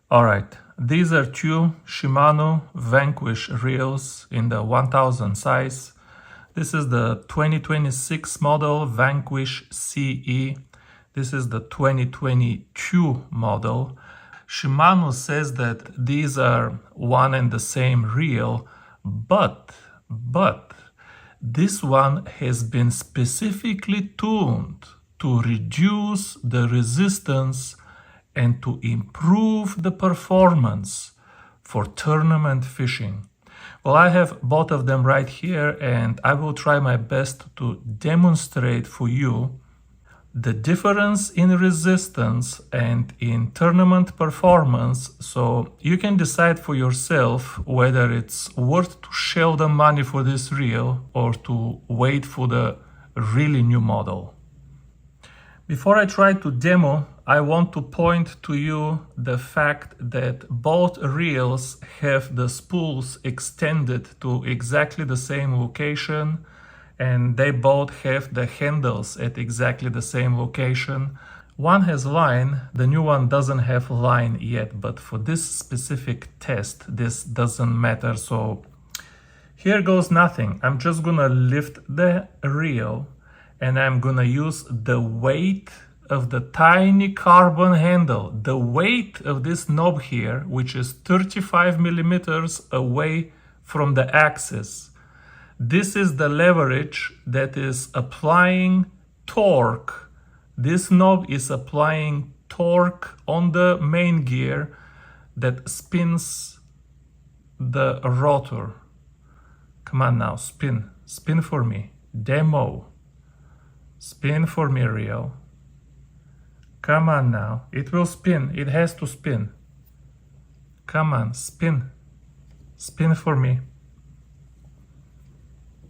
All right, these are two Shimano Vanquish reels in the 1000 size. This is the 2026 model Vanquish CE. This is the 2022 model. Shimano says that these are one and the same reel, but this one has been specifically tuned to reduce the resistance and to improve the performance for tournament fishing. Well, I have both of them right here, and I will try my best to demonstrate for you the difference in resistance and in tournament performance, so you can decide for yourself whether it's worth to shell the money for this reel or to wait for the really new model. Before I try to demo, I want to point to you the fact that both reels have the spools extended to exactly the same location, and they both have the handles at exactly the same location. One has line, the new one doesn't have line yet, but for this specific test, this doesn't matter. So here goes nothing. I'm just gonna lift the reel and I'm gonna use the weight of the tiny carbon handle, the weight of this knob here, which is 35 millimeters away from the axis. This is the leverage that is applying torque. This knob is applying torque on the main gear that spins the rotor. Come on now, spin. Spin for me. Demo. Spin for me, reel. Come on now. It will spin. It has to spin. Come on, spin. Spin for me.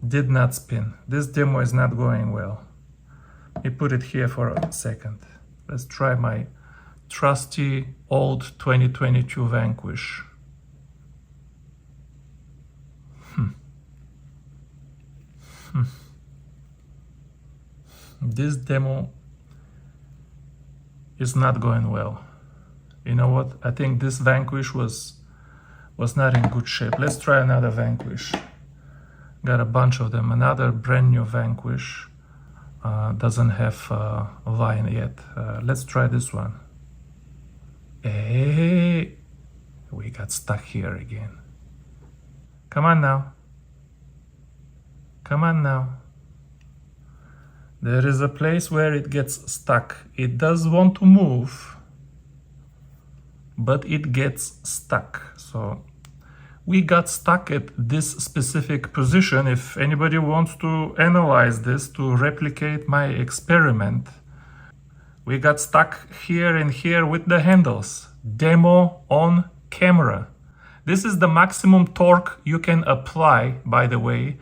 Did not spin. This demo is not going well. Let me put it here for a second. Let's try my trusty old 2022 Vanquish. This demo is not going well. You know what? I think this Vanquish was not in good shape. Let's try another Vanquish. Got a bunch of them. Another brand new Vanquish. Doesn't have a line yet. Let's try this one. Hey, we got stuck here again. Come on now. Come on now. There is a place where it gets stuck. It does want to move, but it gets stuck. So we got stuck at this specific position. If anybody wants to analyze this to replicate my experiment, we got stuck here and here with the handles. Demo on camera. This is the maximum torque you can apply, by the way,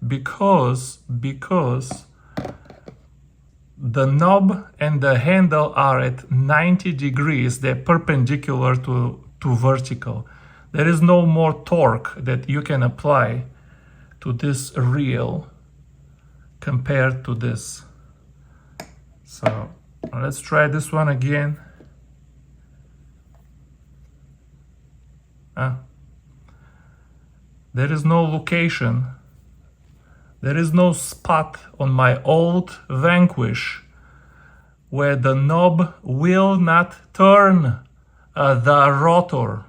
because the knob and the handle are at 90 degrees. They're perpendicular to vertical. There is no more torque that you can apply to this reel compared to this. So let's try this one again. There is no location. There is no spot on my old Vanquish where the knob will not turn the rotor.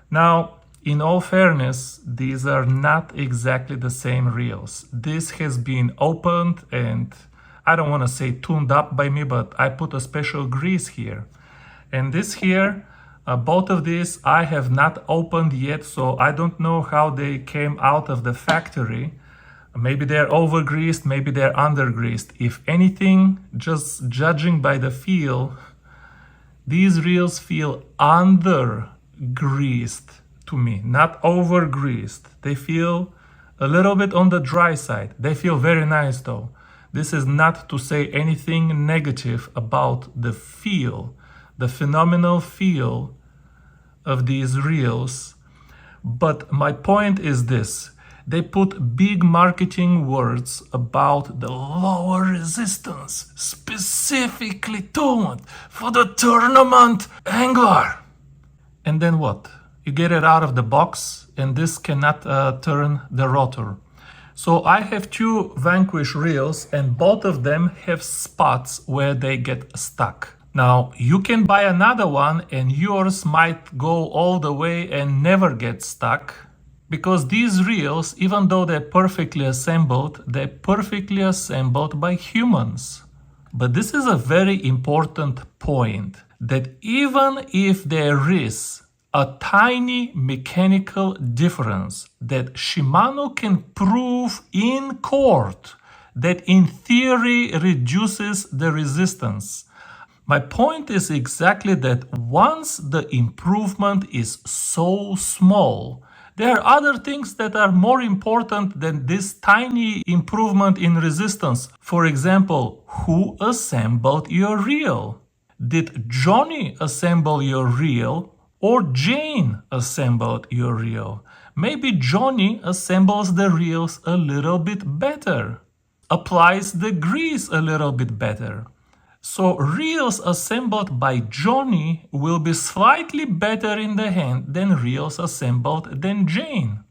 Now, in all fairness, these are not exactly the same reels. This has been opened and I don't want to say tuned up by me, but I put a special grease here. And this here, both of these I have not opened yet, so I don't know how they came out of the factory. Maybe they're over greased, maybe they're under greased. If anything, just judging by the feel, these reels feel under greased to me, not over greased. They feel a little bit on the dry side. They feel very nice though. This is not to say anything negative about the feel, the phenomenal feel of these reels. But my point is this. They put big marketing words about the lower resistance, specifically tuned for the tournament angler. And then what? You get it out of the box, and this cannot turn the rotor. So I have two Vanquish reels, and both of them have spots where they get stuck. Now, you can buy another one, and yours might go all the way and never get stuck, because these reels, even though they're perfectly assembled by humans. But this is a very important point, that even if there is a tiny mechanical difference that Shimano can prove in court that in theory reduces the resistance, my point is exactly that once the improvement is so small, there are other things that are more important than this tiny improvement in resistance. For example, who assembled your reel? Did Johnny assemble your reel or Jane assembled your reel? Maybe Johnny assembles the reels a little bit better, applies the grease a little bit better. So reels assembled by Johnny will be slightly better in the hand than reels assembled than Jane.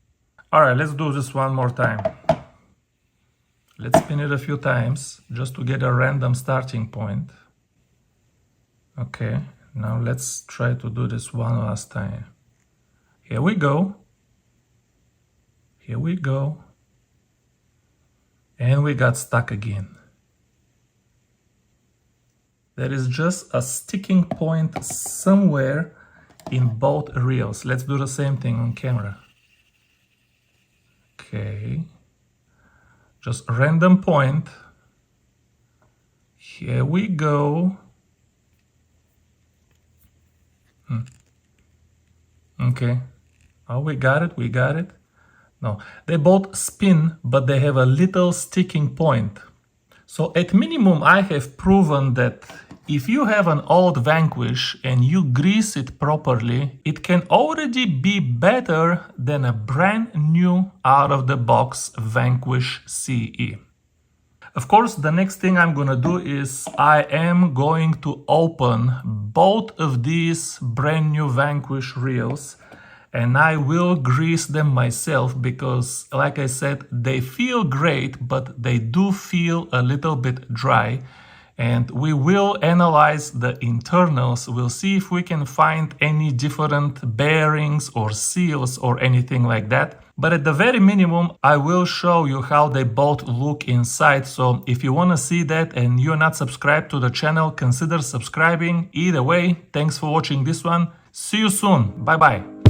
Alright, let's do this one more time. Let's spin it a few times just to get a random starting point. Okay, now let's try to do this one last time. Here we go. Here we go. And we got stuck again. There is just a sticking point somewhere in both reels. Let's do the same thing on camera. Okay. Just a random point. Here we go. Okay. Oh, we got it. No, they both spin, but they have a little sticking point. So at minimum, I have proven that if you have an old Vanquish and you grease it properly, it can already be better than a brand new out-of-the-box Vanquish CE. Of course, the next thing I'm gonna do is I am going to open both of these brand new Vanquish reels, and I will grease them myself because, like I said, they feel great, but they do feel a little bit dry. And we will analyze the internals. We'll see if we can find any different bearings or seals or anything like that. But at the very minimum, I will show you how they both look inside. So if you want to see that and you're not subscribed to the channel, consider subscribing. Either way, thanks for watching this one. See you soon. Bye bye.